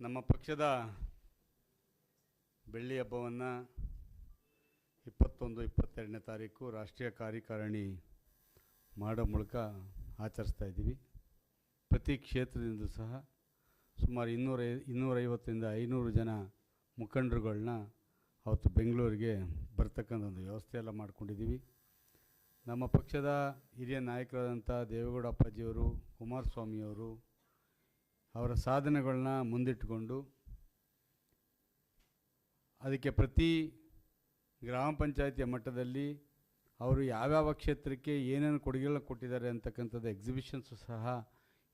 ನಮ್ಮ ಪಕ್ಷದ ಬೆಳ್ಳಿ ಹಬ್ಬವನ್ನು 21-22ನೇ ತಾರೀಕು ರಾಷ್ಟ್ರೀಯ ಕಾರ್ಯಕಾರಿಣಿ ಮಾಡೋ ಮೂಲಕ ಆಚರಿಸ್ತಾ ಇದ್ದೀವಿ. ಪ್ರತಿ ಕ್ಷೇತ್ರದಿಂದ ಸಹ ಸುಮಾರು 250ರಿಂದ 500 ಜನ ಮುಖಂಡರುಗಳನ್ನ ಅವತ್ತು ಬೆಂಗಳೂರಿಗೆ ಬರ್ತಕ್ಕಂಥ ಒಂದು ವ್ಯವಸ್ಥೆ ಎಲ್ಲ ಮಾಡ್ಕೊಂಡಿದ್ದೀವಿ. ನಮ್ಮ ಪಕ್ಷದ ಹಿರಿಯ ನಾಯಕರಾದಂಥ ದೇವೇಗೌಡ ಅಪ್ಪಾಜಿಯವರು, ಕುಮಾರಸ್ವಾಮಿಯವರು ಅವರ ಸಾಧನೆಗಳನ್ನ ಮುಂದಿಟ್ಟುಕೊಂಡು ಅದಕ್ಕೆ ಪ್ರತಿ ಗ್ರಾಮ ಪಂಚಾಯತಿಯ ಮಟ್ಟದಲ್ಲಿ ಅವರು ಯಾವ್ಯಾವ ಕ್ಷೇತ್ರಕ್ಕೆ ಏನೇನು ಕೊಡುಗೆಗಳನ್ನ ಕೊಟ್ಟಿದ್ದಾರೆ ಅಂತಕ್ಕಂಥದ್ದು ಎಕ್ಸಿಬಿಷನ್ಸು ಸಹ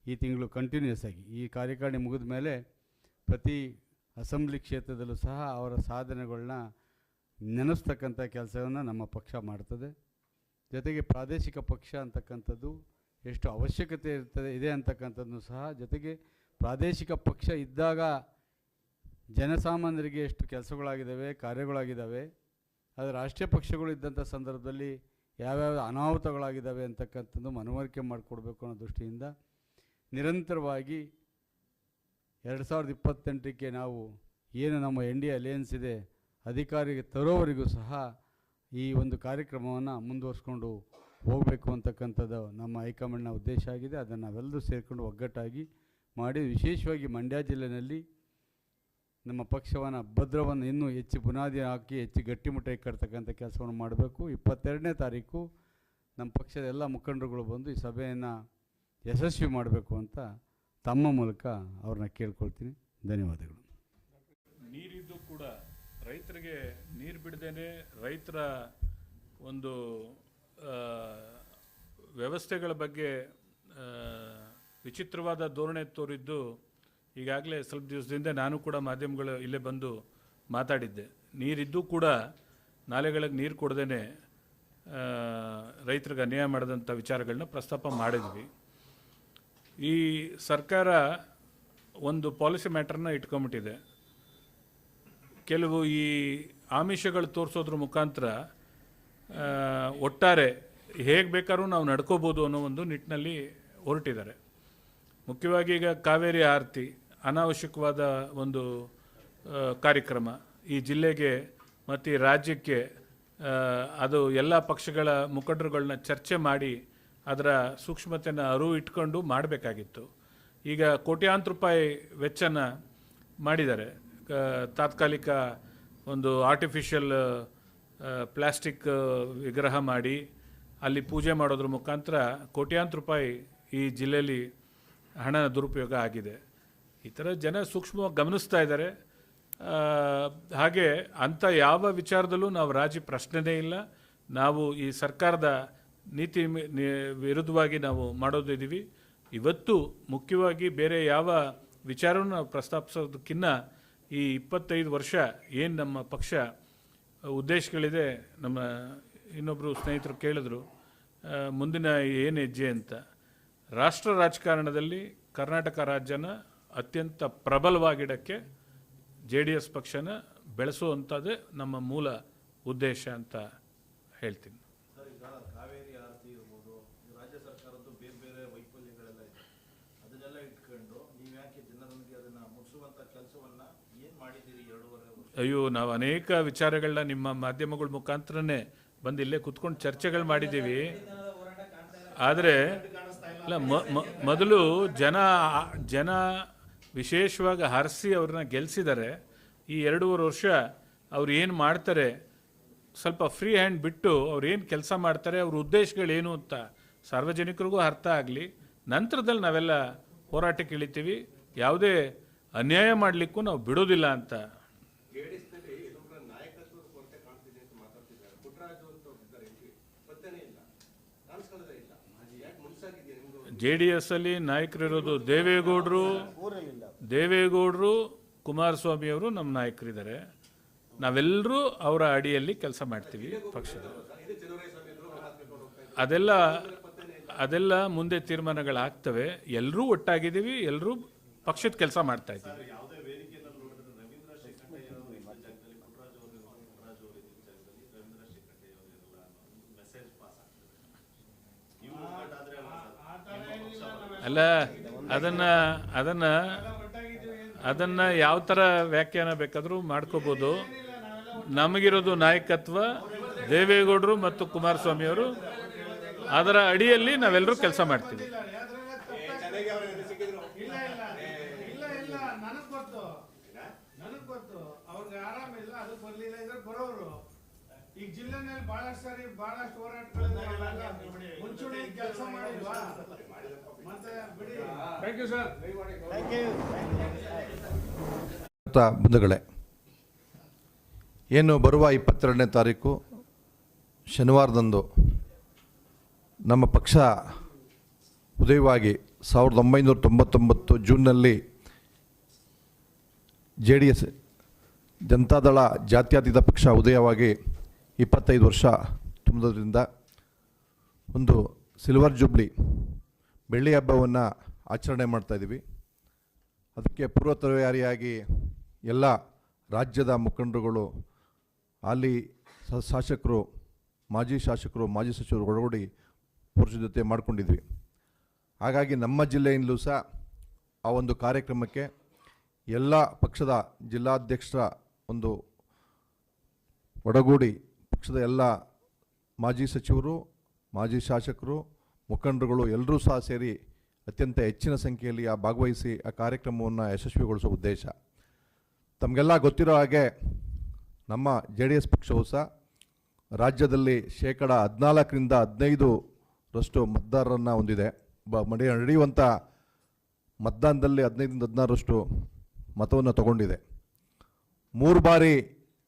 ಈ ತಿಂಗಳು ಕಂಟಿನ್ಯೂಸ್ ಆಗಿ ಈ ಕಾರ್ಯಕಾರಿಣಿ ಮುಗಿದ ಮೇಲೆ ಪ್ರತಿ ಅಸೆಂಬ್ಲಿ ಕ್ಷೇತ್ರದಲ್ಲೂ ಸಹ ಅವರ ಸಾಧನೆಗಳನ್ನ ನೆನೆಸ್ತಕ್ಕಂಥ ಕೆಲಸವನ್ನು ನಮ್ಮ ಪಕ್ಷ ಮಾಡ್ತದೆ. ಜೊತೆಗೆ ಪ್ರಾದೇಶಿಕ ಪಕ್ಷ ಅಂತಕ್ಕಂಥದ್ದು ಎಷ್ಟು ಅವಶ್ಯಕತೆ ಇದೆ ಅಂತಕ್ಕಂಥದ್ದು ಸಹ, ಜೊತೆಗೆ ಪ್ರಾದೇಶಿಕ ಪಕ್ಷ ಇದ್ದಾಗ ಜನಸಾಮಾನ್ಯರಿಗೆ ಎಷ್ಟು ಕೆಲಸಗಳಾಗಿದ್ದಾವೆ, ಕಾರ್ಯಗಳಾಗಿದ್ದಾವೆ, ಅದು ರಾಷ್ಟ್ರೀಯ ಪಕ್ಷಗಳು ಇದ್ದಂಥ ಸಂದರ್ಭದಲ್ಲಿ ಯಾವ್ಯಾವ ಅನಾಹುತಗಳಾಗಿದ್ದಾವೆ ಅಂತಕ್ಕಂಥದ್ದು ಮನವರಿಕೆ ಮಾಡಿಕೊಡ್ಬೇಕು ಅನ್ನೋ ದೃಷ್ಟಿಯಿಂದ ನಿರಂತರವಾಗಿ 2028ಕ್ಕೆ ನಾವು ಏನು ನಮ್ಮ NDA ಅಲಯನ್ಸ್ ಇದೆ ಅಧಿಕಾರಿಗೆ ತರೋವರೆಗೂ ಸಹ ಈ ಒಂದು ಕಾರ್ಯಕ್ರಮವನ್ನು ಮುಂದುವರಿಸ್ಕೊಂಡು ಹೋಗಬೇಕು ಅಂತಕ್ಕಂಥದ್ದು ನಮ್ಮ ಹೈಕಮಾಂಡ್ನ ಉದ್ದೇಶ ಆಗಿದೆ. ಅದನ್ನು ನಾವೆಲ್ಲರೂ ಸೇರಿಕೊಂಡು ಒಗ್ಗಟ್ಟಾಗಿ ಮಾಡಿ ವಿಶೇಷವಾಗಿ ಮಂಡ್ಯ ಜಿಲ್ಲೆಯಲ್ಲಿ ನಮ್ಮ ಪಕ್ಷವನ್ನು ಭದ್ರವನ್ನು ಇನ್ನೂ ಹೆಚ್ಚು ಬುನಾದಿ ಹಾಕಿ ಹೆಚ್ಚು ಗಟ್ಟಿಮುಟ್ಟಾಗಿ ಕಟ್ತಕ್ಕಂಥ ಕೆಲಸವನ್ನು ಮಾಡಬೇಕು. 22ನೇ ತಾರೀಕು ನಮ್ಮ ಪಕ್ಷದ ಎಲ್ಲ ಮುಖಂಡರುಗಳು ಬಂದು ಈ ಸಭೆಯನ್ನು ಯಶಸ್ವಿ ಮಾಡಬೇಕು ಅಂತ ತಮ್ಮ ಮೂಲಕ ಅವ್ರನ್ನ ಕೇಳ್ಕೊಳ್ತೀನಿ. ಧನ್ಯವಾದಗಳು. ನೀರಿದ್ದು ಕೂಡ ರೈತರಿಗೆ ನೀರು ಬಿಡದೇನೆ ರೈತರ ಒಂದು ವ್ಯವಸ್ಥೆಗಳ ಬಗ್ಗೆ ವಿಚಿತ್ರವಾದ ಧೋರಣೆ ತೋರಿದ್ದು ಈಗಾಗಲೇ ಸ್ವಲ್ಪ ದಿವಸದಿಂದ ನಾನು ಕೂಡ ಮಾಧ್ಯಮಗಳು ಇಲ್ಲೇ ಬಂದು ಮಾತಾಡಿದ್ದೆ. ನೀರಿದ್ದು ಕೂಡ ನಾಲೆಗಳಿಗೆ ನೀರು ಕೊಡದೇನೆ ರೈತರಿಗೆ ಅನ್ಯಾಯ ಮಾಡಿದಂಥ ವಿಚಾರಗಳನ್ನ ಪ್ರಸ್ತಾಪ ಮಾಡಿದ್ವಿ. ಈ ಸರ್ಕಾರ ಒಂದು ಪಾಲಿಸಿ ಮ್ಯಾಟ್ರನ್ನ ಇಟ್ಕೊಂಬಿಟ್ಟಿದೆ. ಕೆಲವು ಈ ಆಮಿಷಗಳು ತೋರಿಸೋದ್ರ ಮುಖಾಂತರ ಒಟ್ಟಾರೆ ಹೇಗೆ ಬೇಕಾದ್ರೂ ನಾವು ನಡ್ಕೋಬೋದು ಅನ್ನೋ ಒಂದು ನಿಟ್ಟಿನಲ್ಲಿ ಹೊರಟಿದ್ದಾರೆ. ಮುಖ್ಯವಾಗಿ ಈಗ ಕಾವೇರಿ ಆರತಿ ಅನಾವಶ್ಯಕವಾದ ಒಂದು ಕಾರ್ಯಕ್ರಮ ಈ ಜಿಲ್ಲೆಗೆ ಮತ್ತು ಈ ರಾಜ್ಯಕ್ಕೆ ಅದು ಎಲ್ಲ ಪಕ್ಷಗಳ ಮುಖಂಡರುಗಳನ್ನ ಚರ್ಚೆ ಮಾಡಿ ಅದರ ಸೂಕ್ಷ್ಮತೆಯನ್ನು ಅರಿವು ಇಟ್ಕೊಂಡು ಮಾಡಬೇಕಾಗಿತ್ತು. ಈಗ ಕೋಟ್ಯಾಂತರ ರೂಪಾಯಿ ವೆಚ್ಚನ ಮಾಡಿದ್ದಾರೆ. ತಾತ್ಕಾಲಿಕ ಒಂದು ಆರ್ಟಿಫಿಷಿಯಲ್ ಪ್ಲಾಸ್ಟಿಕ್ ವಿಗ್ರಹ ಮಾಡಿ ಅಲ್ಲಿ ಪೂಜೆ ಮಾಡೋದ್ರ ಮುಖಾಂತರ ಕೋಟ್ಯಾಂತರ ರೂಪಾಯಿ ಈ ಜಿಲ್ಲೆಯಲ್ಲಿ ಹಣ ದುರುಪಯೋಗ ಆಗಿದೆ. ಈ ಥರ ಜನ ಸೂಕ್ಷ್ಮವಾಗಿ ಗಮನಿಸ್ತಾ ಇದ್ದಾರೆ. ಹಾಗೆ ಅಂಥ ಯಾವ ವಿಚಾರದಲ್ಲೂ ನಾವು ರಾಜಿ ಪ್ರಶ್ನೆನೇ ಇಲ್ಲ. ನಾವು ಈ ಸರ್ಕಾರದ ನೀತಿ ವಿರುದ್ಧವಾಗಿ ನಾವು ಮಾಡೋದಿದ್ದೀವಿ. ಇವತ್ತು ಮುಖ್ಯವಾಗಿ ಬೇರೆ ಯಾವ ವಿಚಾರವನ್ನು ನಾವು ಪ್ರಸ್ತಾಪಿಸೋದಕ್ಕಿಂತ ಈ 25 ವರ್ಷ ಏನು ನಮ್ಮ ಪಕ್ಷ ಉದ್ದೇಶಗಳಿದೆ, ನಮ್ಮ ಇನ್ನೊಬ್ಬರು ಸ್ನೇಹಿತರು ಕೇಳಿದ್ರು ಮುಂದಿನ ಏನು ಹೆಜ್ಜೆ ಅಂತ. ರಾಷ್ಟ್ರ ರಾಜಕಾರಣದಲ್ಲಿ ಕರ್ನಾಟಕ ರಾಜ್ಯನ ಅತ್ಯಂತ ಪ್ರಬಲವಾಗಿಡೋಕ್ಕೆ JDS ಪಕ್ಷನ ಬೆಳೆಸುವಂಥದ್ದೇ ನಮ್ಮ ಮೂಲ ಉದ್ದೇಶ ಅಂತ ಹೇಳ್ತೀನಿ. ಕಾವೇರಿ ಆರತಿ ಇರ್ಬೋದು, ರಾಜ್ಯ ಸರ್ಕಾರದ್ದು ಬೇರೆ ಬೇರೆ ವೈಫಲ್ಯಗಳೆಲ್ಲ ಇದೆ, ಅದನ್ನೆಲ್ಲ ಇಟ್ಕೊಂಡು ನೀವು ಯಾಕೆ ಜನರಿಗೆ ಅದನ್ನು ಮುಗಿಸುವಂಥ ಕೆಲಸವನ್ನು ಏನು ಮಾಡಿದ್ದೀರಿ 2.5 ವರ್ಷ? ಅಯ್ಯೋ, ನಾವು ಅನೇಕ ವಿಚಾರಗಳನ್ನ ನಿಮ್ಮ ಮಾಧ್ಯಮಗಳ ಮುಖಾಂತರನೇ ಬಂದು ಇಲ್ಲೇ ಕುತ್ಕೊಂಡು ಚರ್ಚೆಗಳು ಮಾಡಿದ್ದೀವಿ. ಆದರೆ ಇಲ್ಲ, ಮೊದಲು ಜನ ವಿಶೇಷವಾಗಿ ಹರಿಸಿ ಅವ್ರನ್ನ ಗೆಲ್ಲಿಸಿದ್ದಾರೆ. ಈ 2.5 ವರ್ಷ ಅವ್ರು ಏನು ಮಾಡ್ತಾರೆ, ಸ್ವಲ್ಪ ಫ್ರೀ ಹ್ಯಾಂಡ್ ಬಿಟ್ಟು ಅವ್ರು ಏನು ಕೆಲಸ ಮಾಡ್ತಾರೆ, ಅವ್ರ ಉದ್ದೇಶಗಳೇನು ಅಂತ ಸಾರ್ವಜನಿಕರಿಗೂ ಅರ್ಥ ಆಗಲಿ. ನಂತರದಲ್ಲಿ ನಾವೆಲ್ಲ ಹೋರಾಟಕ್ಕೆ ಇಳಿತೀವಿ. ಯಾವುದೇ ಅನ್ಯಾಯ ಮಾಡಲಿಕ್ಕೂ ನಾವು ಬಿಡೋದಿಲ್ಲ ಅಂತ. JDS ಅಲ್ಲಿ ನಾಯಕರಿರೋದು ದೇವೇಗೌಡರು, ಕುಮಾರಸ್ವಾಮಿಯವರು ನಮ್ಮ ನಾಯಕರಿದ್ದಾರೆ. ನಾವೆಲ್ಲರೂ ಅವರ ಅಡಿಯಲ್ಲಿ ಕೆಲಸ ಮಾಡ್ತೀವಿ ಪಕ್ಷದ. ಅದೆಲ್ಲ ಮುಂದೆ ತೀರ್ಮಾನಗಳಾಗ್ತವೆ. ಎಲ್ಲರೂ ಒಟ್ಟಾಗಿದ್ದೀವಿ, ಎಲ್ಲರೂ ಪಕ್ಷದ ಕೆಲಸ ಮಾಡ್ತಾ ಇದ್ದೀವಿ. ಅಲ್ಲ, ಅದನ್ನು ಅದನ್ನು ಯಾವ ಥರ ವ್ಯಾಖ್ಯಾನ ಬೇಕಾದರೂ ಮಾಡ್ಕೋಬೋದು. ನಮಗಿರೋದು ನಾಯಕತ್ವ ದೇವೇಗೌಡರು ಮತ್ತು ಕುಮಾರಸ್ವಾಮಿಯವರು, ಅದರ ಅಡಿಯಲ್ಲಿ ನಾವೆಲ್ಲರೂ ಕೆಲಸ ಮಾಡ್ತೀವಿ. ಈಗ ಜಿಲ್ಲೆನಲ್ಲಿ ಬಹಳಷ್ಟು ಸಾರಿ ಬಹಳಷ್ಟು ಹೋರಾಟಗಳು ಮುಂಚೂಣಿ ಕೆಲಸ ಮಾಡಿಲ್ವಾ? ಮತ್ತೆ ಬಿಡಿ. Thank you sir. ಬಂಧುಗಳೇ, ಏನು ಬರುವ 22ನೇ ತಾರೀಕು ಶನಿವಾರದಂದು ನಮ್ಮ ಪಕ್ಷ ಉದಯವಾಗಿ 1999 ಜೂನ್ನಲ್ಲಿ JDS ಜನತಾದಳ ಜಾತ್ಯತೀತ ಪಕ್ಷ ಉದಯವಾಗಿ 25 ವರ್ಷ ತುಂಬೋದ್ರಿಂದ ಒಂದು ಸಿಲ್ವರ್ ಜೂಬ್ಲಿ ಬೆಳ್ಳಿ ಹಬ್ಬವನ್ನು ಆಚರಣೆ ಮಾಡ್ತಾಯಿದ್ದೀವಿ. ಅದಕ್ಕೆ ಪೂರ್ವ ತಯಾರಿಯಾಗಿ ಎಲ್ಲ ರಾಜ್ಯದ ಮುಖಂಡರುಗಳು, ಅಲ್ಲಿ ಶಾಸಕರು, ಮಾಜಿ ಶಾಸಕರು, ಮಾಜಿ ಸಚಿವರು ಒಳಗೂಡಿ ಪುರುಷ ಜೊತೆ ಮಾಡ್ಕೊಂಡಿದ್ವಿ. ಹಾಗಾಗಿ ನಮ್ಮ ಜಿಲ್ಲೆಯಿಂದಲೂ ಸಹ ಆ ಒಂದು ಕಾರ್ಯಕ್ರಮಕ್ಕೆ ಎಲ್ಲ ಪಕ್ಷದ ಜಿಲ್ಲಾಧ್ಯಕ್ಷರ ಒಂದು ಒಡಗೂಡಿ ಪಕ್ಷದ ಎಲ್ಲ ಮಾಜಿ ಸಚಿವರು, ಮಾಜಿ ಶಾಸಕರು, ಮುಖಂಡರುಗಳು ಎಲ್ಲರೂ ಸಹ ಸೇರಿ ಅತ್ಯಂತ ಹೆಚ್ಚಿನ ಸಂಖ್ಯೆಯಲ್ಲಿ ಭಾಗವಹಿಸಿ ಆ ಕಾರ್ಯಕ್ರಮವನ್ನು ಯಶಸ್ವಿಗೊಳಿಸುವ ಉದ್ದೇಶ. ತಮಗೆಲ್ಲ ಗೊತ್ತಿರೋ ಹಾಗೆ ನಮ್ಮ JDS ಪಕ್ಷವು ಸಹ ರಾಜ್ಯದಲ್ಲಿ 14% 15% ಮತದಾರರನ್ನು ಹೊಂದಿದೆ. ನಡೆಯುವಂಥ ಮತದಾನದಲ್ಲಿ 15-16% ಮತವನ್ನು ತಗೊಂಡಿದೆ. 3 ಬಾರಿ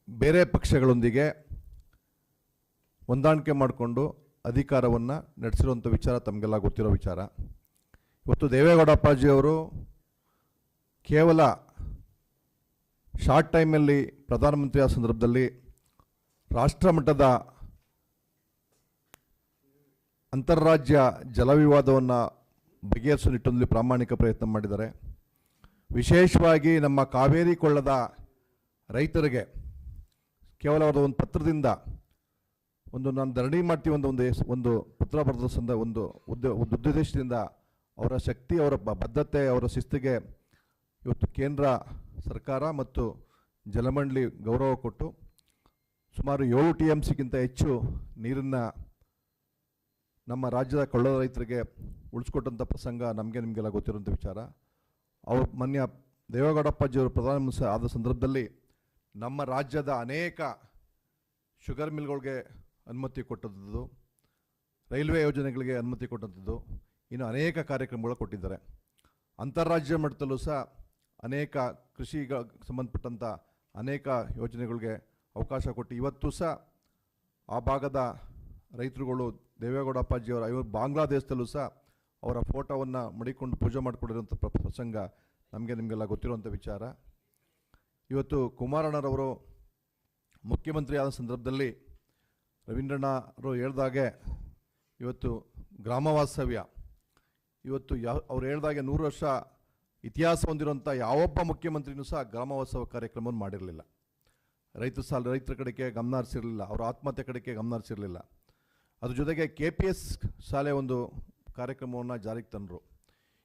ಬೇರೆ ಪಕ್ಷಗಳೊಂದಿಗೆ ಹೊಂದಾಣಿಕೆ ಮಾಡಿಕೊಂಡು ಅಧಿಕಾರವನ್ನು ನಡೆಸಿರುವಂಥ ವಿಚಾರ ತಮಗೆಲ್ಲ ಗೊತ್ತಿರೋ ವಿಚಾರ. ಇವತ್ತು ದೇವೇಗೌಡ ಅಪ್ಪಾಜಿಯವರು ಕೇವಲ ಶಾರ್ಟ್ ಟೈಮಲ್ಲಿ ಪ್ರಧಾನಮಂತ್ರಿ ಆದ ಸಂದರ್ಭದಲ್ಲಿ ರಾಷ್ಟ್ರ ಮಟ್ಟದ ಅಂತಾರಾಜ್ಯ ಜಲವಿವಾದವನ್ನು ಬಗೆಹರಿಸುವ ನಿಟ್ಟಿನಲ್ಲಿ ಪ್ರಾಮಾಣಿಕ ಪ್ರಯತ್ನ ಮಾಡಿದ್ದಾರೆ. ವಿಶೇಷವಾಗಿ ನಮ್ಮ ಕಾವೇರಿ ಕೊಳ್ಳದ ರೈತರಿಗೆ ಕೇವಲ ಅವರ ಒಂದು ಪತ್ರದಿಂದ ನಾನು ಧರಣಿ ಮಾಡ್ತೀವಿ ಒಂದು ಪತ್ರ ಬರೆದ ಒಂದು ಉದ್ದೇಶದಿಂದ ಅವರ ಶಕ್ತಿ, ಅವರ ಬದ್ಧತೆ, ಅವರ ಶಿಸ್ತಿಗೆ ಇವತ್ತು ಕೇಂದ್ರ ಸರ್ಕಾರ ಮತ್ತು ಜಲಮಂಡಳಿ ಗೌರವ ಕೊಟ್ಟು ಸುಮಾರು 7 TMCಗಿಂತ ಹೆಚ್ಚು ನೀರನ್ನು ನಮ್ಮ ರಾಜ್ಯದ ಕೊಳ್ಳದ ರೈತರಿಗೆ ಉಳಿಸ್ಕೊಟ್ಟಂಥ ಪ್ರಸಂಗ ನಿಮಗೆಲ್ಲ ಗೊತ್ತಿರೋಂಥ ವಿಚಾರ. ಅವರು ಮಾನ್ಯ ದೇವೇಗೌಡಪ್ಪಾಜಿಯವರು ಪ್ರಧಾನಮಂತ್ರಿ ಆದ ಸಂದರ್ಭದಲ್ಲಿ ನಮ್ಮ ರಾಜ್ಯದ ಅನೇಕ ಶುಗರ್ ಮಿಲ್ಗಳಿಗೆ ಅನುಮತಿ ಕೊಟ್ಟದ್ದು, ರೈಲ್ವೆ ಯೋಜನೆಗಳಿಗೆ ಅನುಮತಿ ಕೊಟ್ಟಂಥದ್ದು, ಇನ್ನು ಅನೇಕ ಕಾರ್ಯಕ್ರಮಗಳು ಕೊಟ್ಟಿದ್ದಾರೆ. ಅಂತಾರಾಜ್ಯ ಮಟ್ಟದಲ್ಲೂ ಸಹ ಅನೇಕ ಕೃಷಿಗೆ ಸಂಬಂಧಪಟ್ಟಂಥ ಅನೇಕ ಯೋಜನೆಗಳಿಗೆ ಅವಕಾಶ ಕೊಟ್ಟು ಇವತ್ತು ಸಹ ಆ ಭಾಗದ ರೈತರುಗಳು ದೇವೇಗೌಡ ಅಪ್ಪಾಜಿಯವರ ಬಾಂಗ್ಲಾದೇಶದಲ್ಲೂ ಸಹ ಅವರ ಫೋಟೋವನ್ನು ಮಡಿಕೊಂಡು ಪೂಜೆ ಮಾಡಿಕೊಂಡಿರುವಂಥ ಪ್ರಸಂಗ ನಿಮಗೆಲ್ಲ ಗೊತ್ತಿರುವಂಥ ವಿಚಾರ. ಇವತ್ತು ಕುಮಾರಣ್ಣರವರು ಮುಖ್ಯಮಂತ್ರಿ ಆದ ಸಂದರ್ಭದಲ್ಲಿ ರವೀಂದ್ರಣ್ಣವರು ಹೇಳ್ದಾಗೆ ಇವತ್ತು ಗ್ರಾಮ ವಾಸ್ತವ್ಯ, ಇವತ್ತು ಅವ್ರು ಹೇಳ್ದಾಗೆ 100 ವರ್ಷ ಇತಿಹಾಸ ಹೊಂದಿರುವಂಥ ಯಾವೊಬ್ಬ ಮುಖ್ಯಮಂತ್ರಿನೂ ಸಹ ಗ್ರಾಮ ವಾಸ್ತವ ಕಾರ್ಯಕ್ರಮವನ್ನು ಮಾಡಿರಲಿಲ್ಲ. ರೈತರ ಕಡೆಗೆ ಗಮನ ಹರಿಸಿರಲಿಲ್ಲ, ಅವರ ಆತ್ಮಹತ್ಯೆ ಕಡೆಗೆ ಗಮನ ಹರಿಸಿರಲಿಲ್ಲ. ಅದ್ರ ಜೊತೆಗೆ KPS ಶಾಲೆ ಒಂದು ಕಾರ್ಯಕ್ರಮವನ್ನು ಜಾರಿಗೆ ತಂದರು.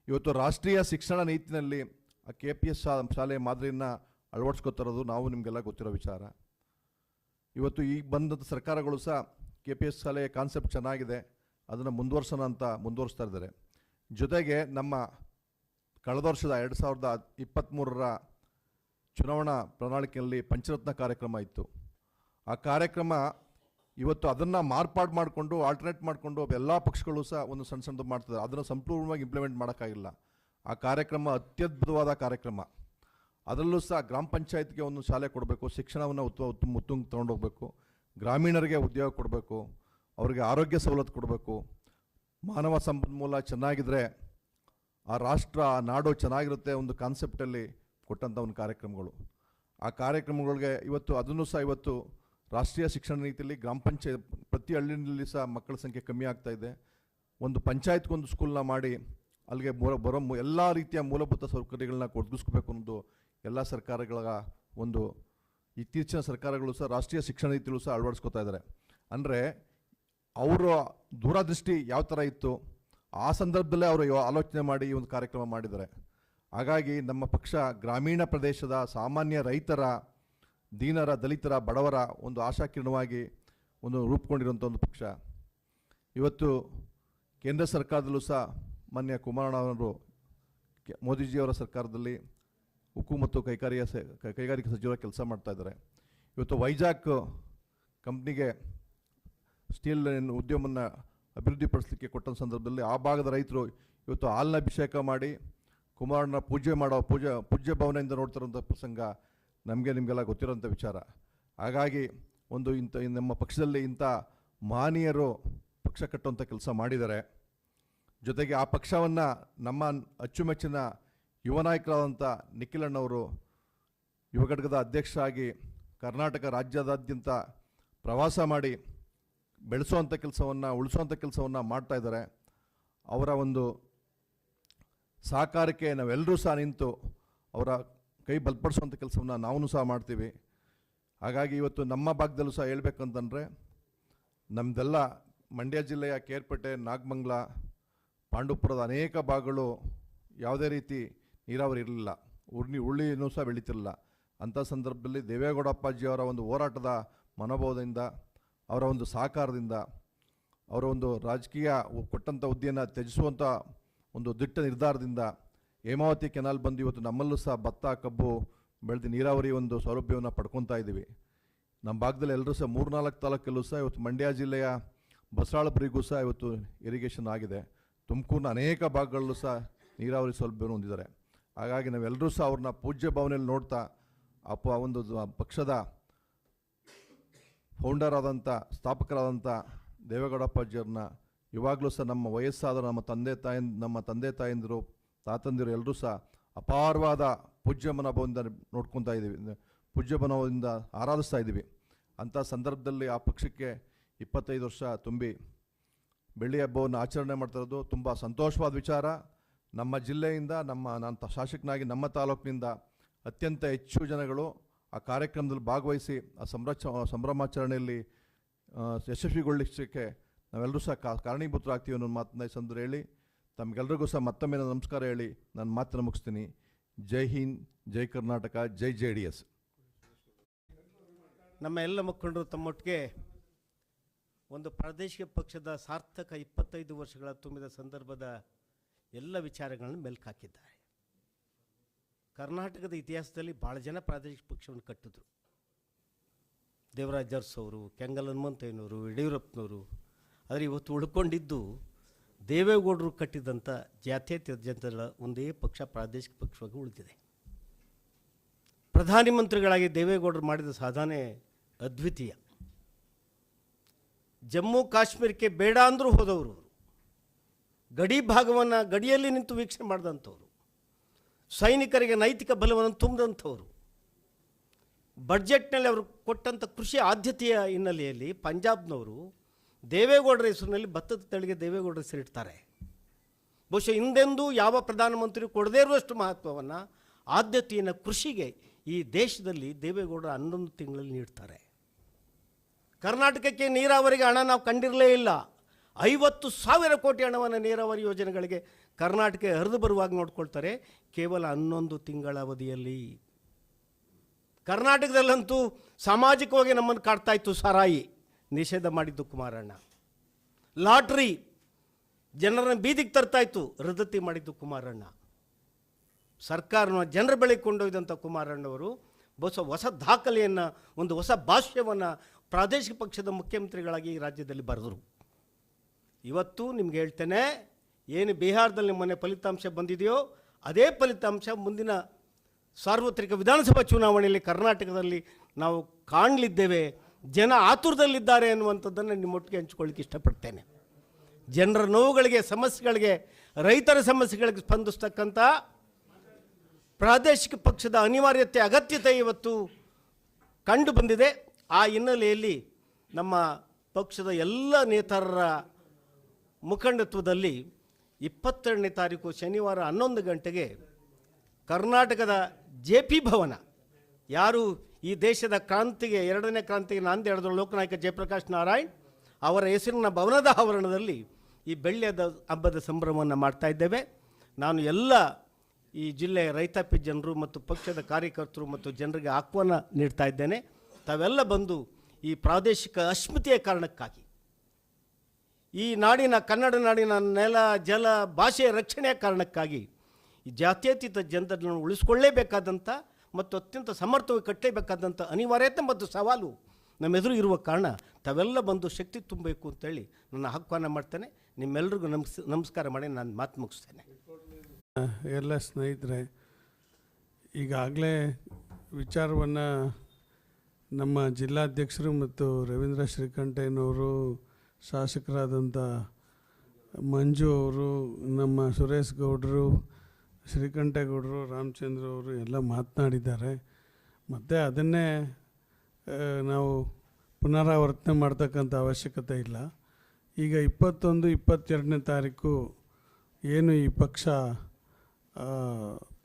ಇವತ್ತು ರಾಷ್ಟ್ರೀಯ ಶಿಕ್ಷಣ ನೀತಿನಲ್ಲಿ ಆ KPS ಶಾಲೆ ಮಾದರಿಯನ್ನು ಅಳವಡಿಸ್ಕೊತಿರೋದು ನಿಮಗೆಲ್ಲ ಗೊತ್ತಿರೋ ವಿಚಾರ. ಇವತ್ತು ಈಗ ಬಂದಂಥ ಸರ್ಕಾರಗಳು ಸಹ KPS ಶಾಲೆಯ ಕಾನ್ಸೆಪ್ಟ್ ಚೆನ್ನಾಗಿದೆ, ಅದನ್ನು ಮುಂದುವರ್ಸೋಣ ಅಂತ ಮುಂದುವರಿಸ್ತಾ ಇದ್ದಾರೆ. ಜೊತೆಗೆ ನಮ್ಮ ಕಳೆದ ವರ್ಷದ 2023ರ ಚುನಾವಣಾ ಪ್ರಣಾಳಿಕೆಯಲ್ಲಿ ಪಂಚರತ್ನ ಕಾರ್ಯಕ್ರಮ ಇತ್ತು. ಆ ಕಾರ್ಯಕ್ರಮ ಇವತ್ತು ಅದನ್ನು ಮಾರ್ಪಾಡು ಮಾಡಿಕೊಂಡು ಆಲ್ಟರ್ನೇಟ್ ಮಾಡಿಕೊಂಡು ಎಲ್ಲ ಪಕ್ಷಗಳು ಸಹ ಒಂದು ಸಣ್ಣದು ಮಾಡ್ತಿದ್ದಾರೆ. ಅದನ್ನು ಸಂಪೂರ್ಣವಾಗಿ ಇಂಪ್ಲಿಮೆಂಟ್ ಮಾಡೋಕ್ಕಾಗಿಲ್ಲ. ಆ ಕಾರ್ಯಕ್ರಮ ಅತ್ಯದ್ಭುತವಾದ ಕಾರ್ಯಕ್ರಮ. ಅದರಲ್ಲೂ ಸಹ ಗ್ರಾಮ ಪಂಚಾಯತ್ಗೆ ಒಂದು ಶಾಲೆ ಕೊಡಬೇಕು, ಶಿಕ್ಷಣವನ್ನು ಉತ್ತುಂಗ ತೊಗೊಂಡೋಗ್ಬೇಕು, ಗ್ರಾಮೀಣರಿಗೆ ಉದ್ಯೋಗ ಕೊಡಬೇಕು, ಅವರಿಗೆ ಆರೋಗ್ಯ ಸವಲತ್ತು ಕೊಡಬೇಕು, ಮಾನವ ಸಂಪನ್ಮೂಲ ಚೆನ್ನಾಗಿದ್ದರೆ ಆ ರಾಷ್ಟ್ರ, ಆ ನಾಡು ಚೆನ್ನಾಗಿರುತ್ತೆ ಒಂದು ಕಾನ್ಸೆಪ್ಟಲ್ಲಿ ಕೊಟ್ಟಂಥ ಒಂದು ಕಾರ್ಯಕ್ರಮಗಳು. ಆ ಕಾರ್ಯಕ್ರಮಗಳಿಗೆ ಇವತ್ತು ಅದನ್ನು ಸಹ ಇವತ್ತು ರಾಷ್ಟ್ರೀಯ ಶಿಕ್ಷಣ ನೀತಿಯಲ್ಲಿ ಗ್ರಾಮ ಪಂಚಾಯತ್ ಪ್ರತಿ ಹಳ್ಳಿನಲ್ಲಿ ಸಹ ಮಕ್ಕಳ ಸಂಖ್ಯೆ ಕಮ್ಮಿ ಆಗ್ತಾ ಇದೆ. ಒಂದು ಪಂಚಾಯತ್ಗೊಂದು ಸ್ಕೂಲ್ನ ಮಾಡಿ ಅಲ್ಲಿಗೆ ಬರೋ ಎಲ್ಲ ರೀತಿಯ ಮೂಲಭೂತ ಸೌಕರ್ಯಗಳನ್ನ ಒದಗಿಸ್ಕೋಬೇಕು ಅನ್ನೋದು ಎಲ್ಲ ಸರ್ಕಾರಗಳ ಒಂದು ಇತ್ತೀಚಿನ ಸರ್ಕಾರಗಳು ಸಹ ರಾಷ್ಟ್ರೀಯ ಶಿಕ್ಷಣ ನೀತಿಯಲ್ಲೂ ಸಹ ಅಳವಡಿಸ್ಕೋತಾ ಇದ್ದಾರೆ. ಅಂದರೆ ಅವರ ದೂರದೃಷ್ಟಿ ಯಾವ ಥರ ಇತ್ತು ಆ ಸಂದರ್ಭದಲ್ಲೇ ಅವರು ಆಲೋಚನೆ ಮಾಡಿ ಈ ಒಂದು ಕಾರ್ಯಕ್ರಮ ಮಾಡಿದ್ದಾರೆ. ಹಾಗಾಗಿ ನಮ್ಮ ಪಕ್ಷ ಗ್ರಾಮೀಣ ಪ್ರದೇಶದ ಸಾಮಾನ್ಯ ರೈತರ, ದೀನರ, ದಲಿತರ, ಬಡವರ ಒಂದು ಆಶಾಕಿರಣವಾಗಿ ಒಂದು ರೂಪುಗೊಂಡಿರುವಂಥ ಒಂದು ಪಕ್ಷ. ಇವತ್ತು ಕೇಂದ್ರ ಸರ್ಕಾರದಲ್ಲೂ ಸಹ ಮಾನ್ಯ ಕುಮಾರಣ್ಣವರು ಮೋದಿಜಿಯವರ ಸರ್ಕಾರದಲ್ಲಿ ಉಕ್ಕು ಮತ್ತು ಕೈಗಾರಿಕಾ ಸಚಿವರ ಕೆಲಸ ಮಾಡ್ತಾ ಇದ್ದಾರೆ. ಇವತ್ತು ವೈಜಾಗ್ ಕಂಪ್ನಿಗೆ ಸ್ಟೀಲ್ ಉದ್ಯಮವನ್ನು ಅಭಿವೃದ್ಧಿಪಡಿಸಲಿಕ್ಕೆ ಕೊಟ್ಟ ಸಂದರ್ಭದಲ್ಲಿ ಆ ಭಾಗದ ರೈತರು ಇವತ್ತು ಹಾಲನ್ನ ಅಭಿಷೇಕ ಮಾಡಿ ಕುಮಾರಣ್ಣ ಪೂಜ್ಯ ಭಾವನೆಯಿಂದ ನೋಡ್ತಿರೋಂಥ ಪ್ರಸಂಗ ನಿಮಗೆಲ್ಲ ಗೊತ್ತಿರೋಂಥ ವಿಚಾರ. ಹಾಗಾಗಿ ನಮ್ಮ ಪಕ್ಷದಲ್ಲಿ ಇಂಥ ಮಹನೀಯರು ಪಕ್ಷ ಕಟ್ಟುವಂಥ ಕೆಲಸ ಮಾಡಿದ್ದಾರೆ. ಜೊತೆಗೆ ಆ ಪಕ್ಷವನ್ನು ನಮ್ಮ ಅಚ್ಚುಮೆಚ್ಚಿನ ಯುವ ನಾಯಕರಾದಂಥ ನಿಖಿಲಣ್ಣವರು ಯುವ ಘಟಕದ ಅಧ್ಯಕ್ಷರಾಗಿ ಕರ್ನಾಟಕ ರಾಜ್ಯದಾದ್ಯಂತ ಪ್ರವಾಸ ಮಾಡಿ ಬೆಳೆಸುವಂಥ ಕೆಲಸವನ್ನು, ಉಳಿಸುವಂಥ ಕೆಲಸವನ್ನು ಮಾಡ್ತಾಯಿದ್ದಾರೆ. ಅವರ ಒಂದು ಸಹಕಾರಕ್ಕೆ ನಾವೆಲ್ಲರೂ ಸಹ ನಿಂತು ಅವರ ಕೈ ಬಲಪಡಿಸುವಂಥ ಕೆಲಸವನ್ನು ನಾವು ಸಹ ಮಾಡ್ತೀವಿ. ಹಾಗಾಗಿ ಇವತ್ತು ನಮ್ಮ ಭಾಗದಲ್ಲೂ ಸಹ ಹೇಳ್ಬೇಕಂತಂದರೆ ನಮ್ಮದೆಲ್ಲ ಮಂಡ್ಯ ಜಿಲ್ಲೆಯ ಕೇರ್ಪೇಟೆ, ನಾಗಮಂಗಲ, ಪಾಂಡುಪುರದ ಅನೇಕ ಭಾಗಗಳು ಯಾವುದೇ ರೀತಿ ನೀರಾವರಿ ಇರಲಿಲ್ಲ, ಉರುಳಿನೂ ಸಹ ಬೆಳೀತಿರಲಿಲ್ಲ. ಅಂಥ ಸಂದರ್ಭದಲ್ಲಿ ದೇವೇಗೌಡ ಅಪ್ಪಾಜಿಯವರ ಒಂದು ಹೋರಾಟದ ಮನೋಭಾವದಿಂದ, ಅವರ ಒಂದು ಸಹಕಾರದಿಂದ, ಅವರ ಒಂದು ರಾಜಕೀಯ ಕೊಟ್ಟಂಥ ಹುದ್ದೆಯನ್ನು ತ್ಯಜಿಸುವಂಥ ಒಂದು ದಿಟ್ಟ ನಿರ್ಧಾರದಿಂದ ಹೇಮಾವತಿ ಕೆನಾಲ್ ಬಂದು ಇವತ್ತು ನಮ್ಮಲ್ಲೂ ಸಹ ಭತ್ತ, ಕಬ್ಬು ಬೆಳೆದು ನೀರಾವರಿ ಒಂದು ಸೌಲಭ್ಯವನ್ನು ಪಡ್ಕೊತಾ ಇದ್ದೀವಿ. ನಮ್ಮ ಭಾಗದಲ್ಲಿ ಎಲ್ಲರೂ ಸಹ 3-4 ತಾಲೂಕಲ್ಲೂ ಸಹ ಇವತ್ತು ಮಂಡ್ಯ ಜಿಲ್ಲೆಯ ಬಸರಾಳಪುರಿಗೂ ಸಹ ಇವತ್ತು ಇರಿಗೇಷನ್ ಆಗಿದೆ. ತುಮಕೂರಿನ ಅನೇಕ ಭಾಗಗಳಲ್ಲೂ ಸಹ ನೀರಾವರಿ ಸೌಲಭ್ಯವನ್ನು ಹೊಂದಿದ್ದಾರೆ. ಹಾಗಾಗಿ ನಾವೆಲ್ಲರೂ ಸಹ ಅವ್ರನ್ನ ಪೂಜ್ಯ ಭಾವನೆಯಲ್ಲಿ ನೋಡ್ತಾ ಒಂದು ಪಕ್ಷದ ಫೌಂಡರ್ ಆದಂಥ, ಸ್ಥಾಪಕರಾದಂಥ ದೇವೇಗೌಡ ಅಪ್ಪಾಜಿಯವ್ರನ್ನ ಇವಾಗಲೂ ಸಹ ನಮ್ಮ ವಯಸ್ಸಾದ ನಮ್ಮ ತಂದೆ ತಾಯಂದಿರು, ತಾತಂದಿರು ಎಲ್ಲರೂ ಸಹ ಅಪಾರವಾದ ಪೂಜ್ಯ ಮನೋಭಾವದಿಂದ ನೋಡ್ಕೊತಾ ಇದ್ದೀವಿ, ಪೂಜ್ಯ ಮನೋಭಾವದಿಂದ ಆರಾಧಿಸ್ತಾ ಇದ್ದೀವಿ. ಅಂಥ ಸಂದರ್ಭದಲ್ಲಿ ಆ ಪಕ್ಷಕ್ಕೆ 25 ವರ್ಷ ತುಂಬಿ ಬೆಳ್ಳಿ ಹಬ್ಬವನ್ನು ಆಚರಣೆ ಮಾಡ್ತಿರೋದು ತುಂಬ ಸಂತೋಷವಾದ ವಿಚಾರ. ನಮ್ಮ ಜಿಲ್ಲೆಯಿಂದ, ನಾನು ಶಾಸಕನಾಗಿ ನಮ್ಮ ತಾಲೂಕಿನಿಂದ ಅತ್ಯಂತ ಹೆಚ್ಚು ಜನಗಳು ಆ ಕಾರ್ಯಕ್ರಮದಲ್ಲಿ ಭಾಗವಹಿಸಿ ಆ ಸಂಭ್ರಮಾಚರಣೆಯಲ್ಲಿ ಯಶಸ್ವಿಗೊಳಿಸಲಿಕ್ಕೆ ನಾವೆಲ್ಲರೂ ಸಹ ಕಾರಣೀಭೂತರಾಗ್ತೀವಿ ಅನ್ನೋ ಮಾತನ್ನ ಈ ಸಂದರ್ಭದಲ್ಲಿ ಹೇಳಿ ತಮಗೆಲ್ಲರಿಗೂ ಸಹ ಮತ್ತೊಮ್ಮೆ ನಮಸ್ಕಾರ ಹೇಳಿ ನಾನು ಮಾತನ್ನು ಮುಗಿಸ್ತೀನಿ. ಜೈ ಹಿಂದ್, ಜೈ ಕರ್ನಾಟಕ, ಜೈ JDS. ನಮ್ಮ ಎಲ್ಲ ಮುಖಂಡರು ತಮ್ಮೊಟ್ಟಿಗೆ ಒಂದು ಪ್ರಾದೇಶಿಕ ಪಕ್ಷದ ಸಾರ್ಥಕ 25 ವರ್ಷಗಳ ತುಂಬಿದ ಸಂದರ್ಭದ ಎಲ್ಲ ವಿಚಾರಗಳನ್ನು ಮೆಲ್ಕು ಹಾಕಿದ್ದಾರೆ. ಕರ್ನಾಟಕದ ಇತಿಹಾಸದಲ್ಲಿ ಭಾಳ ಜನ ಪ್ರಾದೇಶಿಕ ಪಕ್ಷವನ್ನು ಕಟ್ಟಿದ್ರು. ದೇವರಾಜ್ ಅರಸು ಅವರು, ಕೆಂಗಲ್ ಹನುಮಂತಯ್ಯನವರು, ಯಡಿಯೂರಪ್ಪನವರು. ಆದರೆ ಇವತ್ತು ಉಳ್ಕೊಂಡಿದ್ದು ದೇವೇಗೌಡರು ಕಟ್ಟಿದಂಥ ಜಾತ್ಯತೀತ ಜನತೆಗಳ ಒಂದೇ ಪಕ್ಷ ಪ್ರಾದೇಶಿಕ ಪಕ್ಷವಾಗಿ ಉಳಿದಿದೆ. ಪ್ರಧಾನಿ ಮಂತ್ರಿಗಳಾಗಿ ದೇವೇಗೌಡರು ಮಾಡಿದ ಸಾಧನೆ ಅದ್ವಿತೀಯ. ಜಮ್ಮು ಕಾಶ್ಮೀರಕ್ಕೆ ಬೇಡ ಅಂದರೂ ಹೋದವರು, ಗಡಿ ಭಾಗವನ್ನು ಗಡಿಯಲ್ಲಿ ನಿಂತು ವೀಕ್ಷಣೆ ಮಾಡಿದಂಥವ್ರು, ಸೈನಿಕರಿಗೆ ನೈತಿಕ ಬಲವನ್ನು ತುಂಬಿದಂಥವ್ರು. ಬಡ್ಜೆಟ್ನಲ್ಲಿ ಅವರು ಕೊಟ್ಟಂಥ ಕೃಷಿ ಆದ್ಯತೆಯ ಹಿನ್ನೆಲೆಯಲ್ಲಿ ಪಂಜಾಬ್ನವರು ದೇವೇಗೌಡರ ಹೆಸರಿನಲ್ಲಿ ಭತ್ತದ ತಳಿಗೆ ದೇವೇಗೌಡರ ಹೆಸರಿಡ್ತಾರೆ. ಬಹುಶಃ ಹಿಂದೆಂದೂ ಯಾವ ಪ್ರಧಾನಮಂತ್ರಿ ಕೊಡದೇ ಇರುವಷ್ಟು ಮಹತ್ವವನ್ನು, ಆದ್ಯತೆಯನ್ನು ಕೃಷಿಗೆ ಈ ದೇಶದಲ್ಲಿ ದೇವೇಗೌಡರ 11 ತಿಂಗಳಲ್ಲಿ ನೀಡ್ತಾರೆ. ಕರ್ನಾಟಕಕ್ಕೆ ನೀರಾವರಿಗೆ ಹಣ ನಾವು ಕಂಡಿರಲೇ ಇಲ್ಲ. 50,000 ಕೋಟಿ ಹಣವನ್ನು ನೀರಾವರಿ ಯೋಜನೆಗಳಿಗೆ ಕರ್ನಾಟಕ ಹರಿದು ಬರುವಾಗ ನೋಡ್ಕೊಳ್ತಾರೆ ಕೇವಲ 11 ತಿಂಗಳ ಅವಧಿಯಲ್ಲಿ. ಕರ್ನಾಟಕದಲ್ಲಂತೂ ಸಾಮಾಜಿಕವಾಗಿ ನಮ್ಮನ್ನು ಕಾಡ್ತಾ ಇತ್ತು ಸಾರಾಯಿ, ನಿಷೇಧ ಮಾಡಿದ್ದು ಕುಮಾರಣ್ಣ. ಲಾಟ್ರಿ ಜನರನ್ನು ಬೀದಿಗೆ ತರ್ತಾ ಇತ್ತು, ರದ್ದತಿ ಮಾಡಿದ್ದು ಕುಮಾರಣ್ಣ. ಸರ್ಕಾರನ ಜನರ ಬಳಿಗೆ ಕೊಂಡೊಯ್ದಂಥ ಕುಮಾರಣ್ಣವರು ಹೊಸ ದಾಖಲೆಯನ್ನು, ಒಂದು ಹೊಸ ಭಾಷ್ಯವನ್ನು ಪ್ರಾದೇಶಿಕ ಪಕ್ಷದ ಮುಖ್ಯಮಂತ್ರಿಗಳಾಗಿ ಈ ರಾಜ್ಯದಲ್ಲಿ ಬರೆದರು. ಇವತ್ತು ನಿಮ್ಗೆ ಹೇಳ್ತೇನೆ, ಏನು ಬಿಹಾರದಲ್ಲಿ ಮೊನ್ನೆ ಫಲಿತಾಂಶ ಬಂದಿದೆಯೋ ಅದೇ ಫಲಿತಾಂಶ ಮುಂದಿನ ಸಾರ್ವತ್ರಿಕ ವಿಧಾನಸಭಾ ಚುನಾವಣೆಯಲ್ಲಿ ಕರ್ನಾಟಕದಲ್ಲಿ ನಾವು ಕಾಣಲಿದ್ದೇವೆ. ಜನ ಆತುರದಲ್ಲಿದ್ದಾರೆ ಅನ್ನುವಂಥದ್ದನ್ನು ನಿಮ್ಮೊಟ್ಟಿಗೆ ಹಂಚ್ಕೊಳ್ಳಿಕ್ಕೆ ಇಷ್ಟಪಡ್ತೇನೆ. ಜನರ ನೋವುಗಳಿಗೆ, ಸಮಸ್ಯೆಗಳಿಗೆ, ರೈತರ ಸಮಸ್ಯೆಗಳಿಗೆ ಸ್ಪಂದಿಸ್ತಕ್ಕಂಥ ಪ್ರಾದೇಶಿಕ ಪಕ್ಷದ ಅನಿವಾರ್ಯತೆ, ಅಗತ್ಯತೆ ಇವತ್ತು ಕಂಡು ಬಂದಿದೆ. ಆ ಹಿನ್ನೆಲೆಯಲ್ಲಿ ನಮ್ಮ ಪಕ್ಷದ ಎಲ್ಲ ನೇತಾರರ ಮುಖಂಡತ್ವದಲ್ಲಿ 22ನೇ ತಾರೀಕು ಶನಿವಾರ 11 ಗಂಟೆಗೆ ಕರ್ನಾಟಕದ JP ಭವನ, ಯಾರು ಈ ದೇಶದ ಕ್ರಾಂತಿಗೆ, 2ನೇ ಕ್ರಾಂತಿಗೆ ನಾಂದಿ ಹೇಳಿದ್ರು ಲೋಕನಾಯಕ ಜಯಪ್ರಕಾಶ್ ನಾರಾಯಣ್ ಅವರ ಹೆಸರಿನ ಭವನದ ಆವರಣದಲ್ಲಿ ಈ ಬೆಳ್ಳಿಯ ಹಬ್ಬದ ಸಂಭ್ರಮವನ್ನು ಮಾಡ್ತಾ ಇದ್ದೇವೆ. ನಾನು ಎಲ್ಲ ಈ ಜಿಲ್ಲೆಯ ರೈತಾಪಿ ಜನರು ಮತ್ತು ಪಕ್ಷದ ಕಾರ್ಯಕರ್ತರು ಮತ್ತು ಜನರಿಗೆ ಆಹ್ವಾನ ನೀಡ್ತಾ ಇದ್ದೇನೆ. ತಾವೆಲ್ಲ ಬಂದು ಈ ಪ್ರಾದೇಶಿಕ ಅಸ್ಮಿತೆಯ ಕಾರಣಕ್ಕಾಗಿ, ಈ ನಾಡಿನ ಕನ್ನಡ ನಾಡಿನ ನೆಲ ಜಲ ಭಾಷೆಯ ರಕ್ಷಣೆಯ ಕಾರಣಕ್ಕಾಗಿ ಈ ಜಾತ್ಯತೀತ ಜನರನ್ನು ಉಳಿಸ್ಕೊಳ್ಳೇಬೇಕಾದಂಥ ಮತ್ತು ಅತ್ಯಂತ ಸಮರ್ಥವಾಗಿ ಕಟ್ಟಲೇಬೇಕಾದಂಥ ಅನಿವಾರ್ಯತೆ ಮತ್ತು ಸವಾಲು ನಮ್ಮೆದುರು ಇರುವ ಕಾರಣ ತಾವೆಲ್ಲ ಬಂದು ಶಕ್ತಿ ತುಂಬಬೇಕು ಅಂತೇಳಿ ನನ್ನ ಆಹ್ವಾನ ಮಾಡ್ತೇನೆ. ನಿಮ್ಮೆಲ್ಲರಿಗೂ ನಮಸ್ಕಾರ ಮಾಡಿ ನಾನು ಮಾತು ಮುಗಿಸ್ತೇನೆ. ಎಲ್ಲ ಸ್ನೇಹಿತರೆ, ಈಗಾಗಲೇ ವಿಚಾರವನ್ನು ನಮ್ಮ ಜಿಲ್ಲಾಧ್ಯಕ್ಷರು ಮತ್ತು ರವೀಂದ್ರ ಶ್ರೀಕಂಠಯ್ಯನವರು, ಶಾಸಕರಾದಂಥ ಮಂಜು ಅವರು, ನಮ್ಮ ಸುರೇಶ್ ಗೌಡರು, ಶ್ರೀಕಂಠೇಗೌಡರು, ರಾಮಚಂದ್ರ ಅವರು ಎಲ್ಲ ಮಾತನಾಡಿದ್ದಾರೆ. ಮತ್ತು ಅದನ್ನೇ ನಾವು ಪುನರಾವರ್ತನೆ ಮಾಡ್ತಕ್ಕಂಥ ಅವಶ್ಯಕತೆ ಇಲ್ಲ. ಈಗ 21, 22ನೇ ತಾರೀಕು ಏನು ಈ ಪಕ್ಷ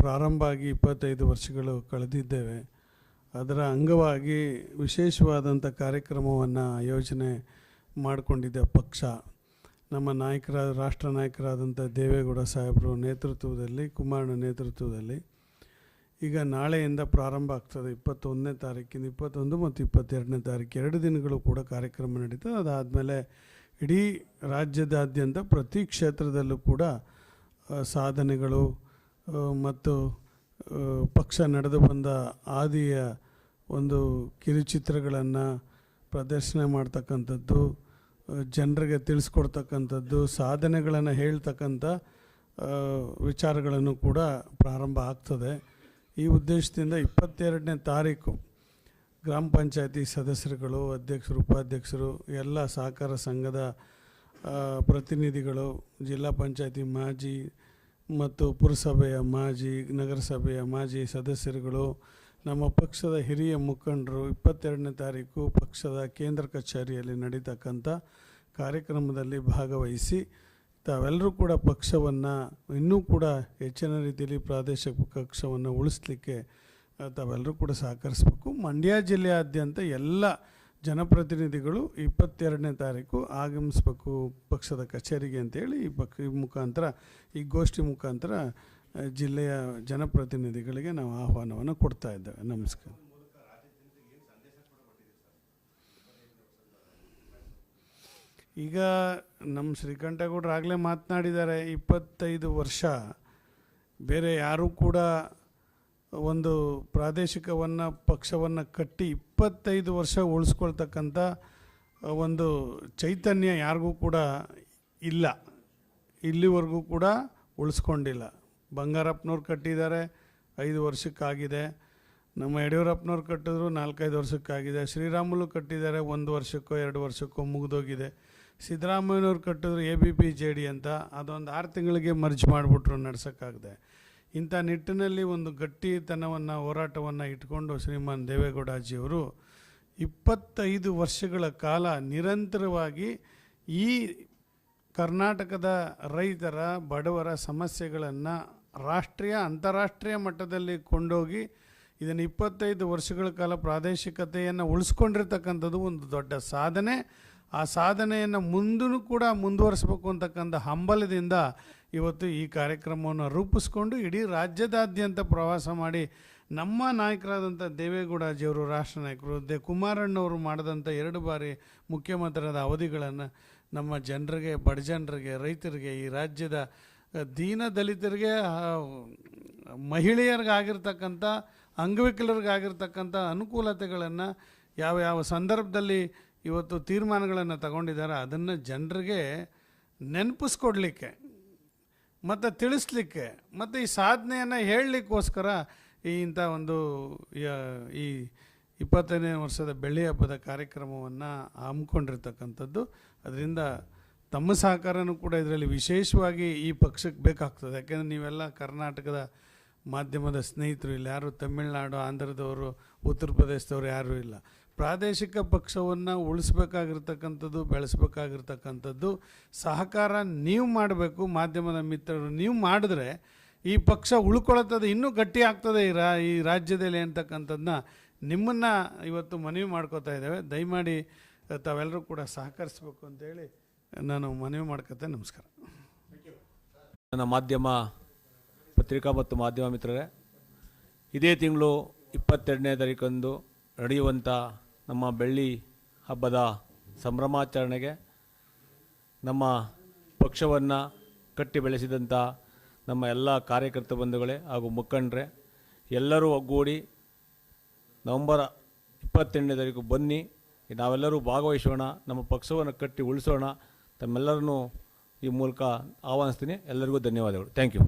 ಪ್ರಾರಂಭ ಆಗಿ 25 ವರ್ಷಗಳು ಕಳೆದಿದ್ದೇವೆ, ಅದರ ಅಂಗವಾಗಿ ವಿಶೇಷವಾದಂಥ ಕಾರ್ಯಕ್ರಮವನ್ನು ಆಯೋಜನೆ ಮಾಡಿಕೊಂಡಿದ್ದ ಪಕ್ಷ ನಮ್ಮ ರಾಷ್ಟ್ರ ನಾಯಕರಾದಂಥ ದೇವೇಗೌಡ ಸಾಹೇಬರು ನೇತೃತ್ವದಲ್ಲಿ, ಕುಮಾರಣ್ಣ ನೇತೃತ್ವದಲ್ಲಿ ಈಗ ನಾಳೆಯಿಂದ ಪ್ರಾರಂಭ ಆಗ್ತದೆ. 21ನೇ ತಾರೀಕಿಂದ 21 ಮತ್ತು 22ನೇ ತಾರೀಕು 2 ದಿನಗಳು ಕೂಡ ಕಾರ್ಯಕ್ರಮ ನಡೀತದೆ. ಅದಾದಮೇಲೆ ಇಡೀ ರಾಜ್ಯದಾದ್ಯಂತ ಪ್ರತಿ ಕ್ಷೇತ್ರದಲ್ಲೂ ಕೂಡ ಸಾಧನೆಗಳು ಮತ್ತು ಪಕ್ಷ ನಡೆದು ಬಂದ ಹಾದಿಯ ಒಂದು ಕಿರುಚಿತ್ರಗಳನ್ನು ಪ್ರದರ್ಶನ ಮಾಡ್ತಕ್ಕಂಥದ್ದು, ಜನರಿಗೆ ತಿಳಿಸ್ಕೊಡ್ತಕ್ಕಂಥದ್ದು, ಸಾಧನೆಗಳನ್ನು ಹೇಳ್ತಕ್ಕಂಥ ವಿಚಾರಗಳನ್ನು ಕೂಡ ಪ್ರಾರಂಭ ಆಗ್ತದೆ. ಈ ಉದ್ದೇಶದಿಂದ 22ನೇ ತಾರೀಕು ಗ್ರಾಮ ಪಂಚಾಯತಿ ಸದಸ್ಯರುಗಳು, ಅಧ್ಯಕ್ಷರು, ಉಪಾಧ್ಯಕ್ಷರು, ಎಲ್ಲ ಸಹಕಾರ ಸಂಘದ ಪ್ರತಿನಿಧಿಗಳು, ಜಿಲ್ಲಾ ಪಂಚಾಯತಿ ಮಾಜಿ ಮತ್ತು ಪುರಸಭೆಯ ಮಾಜಿ, ನಗರಸಭೆಯ ಮಾಜಿ ಸದಸ್ಯರುಗಳು, ನಮ್ಮ ಪಕ್ಷದ ಹಿರಿಯ ಮುಖಂಡರು 22ನೇ ತಾರೀಕು ಪಕ್ಷದ ಕೇಂದ್ರ ಕಚೇರಿಯಲ್ಲಿ ನಡೀತಕ್ಕಂಥ ಕಾರ್ಯಕ್ರಮದಲ್ಲಿ ಭಾಗವಹಿಸಿ ತಾವೆಲ್ಲರೂ ಕೂಡ ಪಕ್ಷವನ್ನು ಇನ್ನೂ ಕೂಡ ಹೆಚ್ಚಿನ ರೀತಿಯಲ್ಲಿ ಪ್ರಾದೇಶಿಕ ಪಕ್ಷವನ್ನು ಉಳಿಸ್ಲಿಕ್ಕೆ ತಾವೆಲ್ಲರೂ ಕೂಡ ಸಹಕರಿಸಬೇಕು. ಮಂಡ್ಯ ಜಿಲ್ಲೆಯಾದ್ಯಂತ ಎಲ್ಲ ಜನಪ್ರತಿನಿಧಿಗಳು 22ನೇ ತಾರೀಕು ಆಗಮಿಸಬೇಕು ಪಕ್ಷದ ಕಚೇರಿಗೆ ಅಂತೇಳಿ ಈ ಮುಖಾಂತರ, ಈ ಗೋಷ್ಠಿ ಮುಖಾಂತರ ಜಿಲ್ಲೆಯ ಜನಪ್ರತಿನಿಧಿಗಳಿಗೆ ನಾವು ಆಹ್ವಾನವನ್ನು ಕೊಡ್ತಾ ಇದ್ದೇವೆ. ನಮಸ್ಕಾರ. ಈಗ ನಮ್ಮ ಶ್ರೀಕಂಠೇಗೌಡರು ಆಗಲೇ ಮಾತನಾಡಿದ್ದಾರೆ, 25 ವರ್ಷ ಬೇರೆ ಯಾರೂ ಕೂಡ ಒಂದು ಪ್ರಾದೇಶಿಕವನ್ನು ಪಕ್ಷವನ್ನು ಕಟ್ಟಿ 25 ವರ್ಷ ಉಳಿಸ್ಕೊಳ್ತಕ್ಕಂಥ ಒಂದು ಚೈತನ್ಯ ಯಾರಿಗೂ ಕೂಡ ಇಲ್ಲ, ಇಲ್ಲಿವರೆಗೂ ಕೂಡ ಉಳಿಸ್ಕೊಂಡಿಲ್ಲ. ಬಂಗಾರಪ್ಪನವ್ರು ಕಟ್ಟಿದ್ದಾರೆ, 5 ವರ್ಷಕ್ಕಾಗಿದೆ. ನಮ್ಮ ಯಡಿಯೂರಪ್ಪನವ್ರು ಕಟ್ಟಿದ್ರು 4-5 ವರ್ಷಕ್ಕಾಗಿದೆ. ಶ್ರೀರಾಮುಲು ಕಟ್ಟಿದ್ದಾರೆ, 1 ವರ್ಷಕ್ಕೋ 2 ವರ್ಷಕ್ಕೋ ಮುಗಿದೋಗಿದೆ. ಸಿದ್ದರಾಮಯ್ಯನವ್ರು ಕಟ್ಟಿದ್ರು ABPJD ಅಂತ, ಅದೊಂದು 6 ತಿಂಗಳಿಗೆ ಮರ್ಜ್ ಮಾಡಿಬಿಟ್ರು, ನಡ್ಸೋಕ್ಕಾಗದೆ. ಇಂಥ ನಿಟ್ಟಿನಲ್ಲಿ ಒಂದು ಗಟ್ಟಿತನವನ್ನು, ಹೋರಾಟವನ್ನು ಇಟ್ಕೊಂಡು ಶ್ರೀಮಾನ್ ದೇವೇಗೌಡಜಿಯವರು 25 ವರ್ಷಗಳ ಕಾಲ ನಿರಂತರವಾಗಿ ಈ ಕರ್ನಾಟಕದ ರೈತರ, ಬಡವರ ಸಮಸ್ಯೆಗಳನ್ನು ರಾಷ್ಟ್ರೀಯ, ಅಂತಾರಾಷ್ಟ್ರೀಯ ಮಟ್ಟದಲ್ಲಿ ಕೊಂಡೋಗಿ ಇದನ್ನು 25 ವರ್ಷಗಳ ಕಾಲ ಪ್ರಾದೇಶಿಕತೆಯನ್ನು ಉಳಿಸ್ಕೊಂಡಿರ್ತಕ್ಕಂಥದ್ದು ಒಂದು ದೊಡ್ಡ ಸಾಧನೆ. ಆ ಸಾಧನೆಯನ್ನು ಮುಂದೂ ಕೂಡ ಮುಂದುವರಿಸಬೇಕು ಅಂತಕ್ಕಂಥ ಹಂಬಲದಿಂದ ಇವತ್ತು ಈ ಕಾರ್ಯಕ್ರಮವನ್ನು ರೂಪಿಸ್ಕೊಂಡು ಇಡೀ ರಾಜ್ಯದಾದ್ಯಂತ ಪ್ರವಾಸ ಮಾಡಿ ನಮ್ಮ ನಾಯಕರಾದಂಥ ದೇವೇಗೌಡಜಿಯವರು, ರಾಷ್ಟ್ರ ನಾಯಕರು, ಕುಮಾರಣ್ಣವರು ಮಾಡಿದಂಥ 2 ಬಾರಿ ಮುಖ್ಯಮಂತ್ರಿಯಾದ ಅವಧಿಗಳನ್ನು ನಮ್ಮ ಜನರಿಗೆ, ಬಡ ಜನರಿಗೆ, ರೈತರಿಗೆ, ಈ ರಾಜ್ಯದ ದೀನ ದಲಿತರಿಗೆ, ಮಹಿಳೆಯರಿಗಾಗಿರ್ತಕ್ಕಂಥ, ಅಂಗವಿಕಲರಿಗಾಗಿರ್ತಕ್ಕಂಥ ಅನುಕೂಲತೆಗಳನ್ನು ಯಾವ ಸಂದರ್ಭದಲ್ಲಿ ಇವತ್ತು ತೀರ್ಮಾನಗಳನ್ನು ತಗೊಂಡಿದ್ದಾರೆ ಅದನ್ನು ಜನರಿಗೆ ನೆನಪಿಸ್ಕೊಡ್ಲಿಕ್ಕೆ ಮತ್ತು ತಿಳಿಸ್ಲಿಕ್ಕೆ ಮತ್ತು ಈ ಸಾಧನೆಯನ್ನು ಹೇಳಲಿಕ್ಕೋಸ್ಕರ ಇಂಥ ಒಂದು ಈ 25ನೇ ವರ್ಷದ ಬೆಳ್ಳಿ ಹಬ್ಬದ ಕಾರ್ಯಕ್ರಮವನ್ನು ಹಮ್ಮಿಕೊಂಡಿರ್ತಕ್ಕಂಥದ್ದು. ಅದರಿಂದ ತಮ್ಮ ಸಹಕಾರನೂ ಕೂಡ ಇದರಲ್ಲಿ ವಿಶೇಷವಾಗಿ ಈ ಪಕ್ಷಕ್ಕೆ ಬೇಕಾಗ್ತದೆ. ಯಾಕೆಂದರೆ ನೀವೆಲ್ಲ ಕರ್ನಾಟಕದ ಮಾಧ್ಯಮದ ಸ್ನೇಹಿತರು, ಇಲ್ಲಿ ಯಾರು ತಮಿಳುನಾಡು, ಆಂಧ್ರದವರು, ಉತ್ತರ ಪ್ರದೇಶದವರು ಯಾರೂ ಇಲ್ಲ. ಪ್ರಾದೇಶಿಕ ಪಕ್ಷವನ್ನು ಉಳಿಸ್ಬೇಕಾಗಿರ್ತಕ್ಕಂಥದ್ದು, ಬೆಳೆಸ್ಬೇಕಾಗಿರ್ತಕ್ಕಂಥದ್ದು ಸಹಕಾರ ನೀವು ಮಾಡಬೇಕು. ಮಾಧ್ಯಮದ ಮಿತ್ರರು ನೀವು ಮಾಡಿದ್ರೆ ಈ ಪಕ್ಷ ಉಳ್ಕೊಳ್ತದೆ, ಇನ್ನೂ ಗಟ್ಟಿ ಆಗ್ತದೆ ಈ ರಾಜ್ಯದಲ್ಲಿ ಅಂತಕ್ಕಂಥದ್ದನ್ನ ನಿಮ್ಮನ್ನು ಇವತ್ತು ಮನವಿ ಮಾಡ್ಕೋತಾ ಇದ್ದೇವೆ. ದಯಮಾಡಿ ತಾವೆಲ್ಲರೂ ಕೂಡ ಸಹಕರಿಸಬೇಕು ಅಂತೇಳಿ ನಾನು ಮನವಿ ಮಾಡ್ಕೊತೇನೆ. ನಮಸ್ಕಾರ. ನನ್ನ ಮಾಧ್ಯಮ ಪತ್ರಿಕಾ ಮತ್ತು ಮಾಧ್ಯಮ ಮಿತ್ರರೇ, ಇದೇ ತಿಂಗಳು 22ನೇ ತಾರೀಕಂದು ನಡೆಯುವಂಥ ನಮ್ಮ ಬೆಳ್ಳಿ ಹಬ್ಬದ ಸಂಭ್ರಮಾಚರಣೆಗೆ ನಮ್ಮ ಪಕ್ಷವನ್ನು ಕಟ್ಟಿ ಬೆಳೆಸಿದಂಥ ನಮ್ಮ ಎಲ್ಲ ಕಾರ್ಯಕರ್ತ ಬಂಧುಗಳೇ ಹಾಗೂ ಮುಖಂಡರೇ ಎಲ್ಲರೂ ಒಗ್ಗೂಡಿ ನವಂಬರ್ 28ನೇ ತಾರೀಕು ಬನ್ನಿ, ನಾವೆಲ್ಲರೂ ಭಾಗವಹಿಸೋಣ, ನಮ್ಮ ಪಕ್ಷವನ್ನು ಕಟ್ಟಿ ಉಳಿಸೋಣ. ತಮ್ಮೆಲ್ಲರನ್ನೂ ಈ ಮೂಲಕ ಆಹ್ವಾನಿಸ್ತೀನಿ. ಎಲ್ಲರಿಗೂ ಧನ್ಯವಾದಗಳು. Thank you.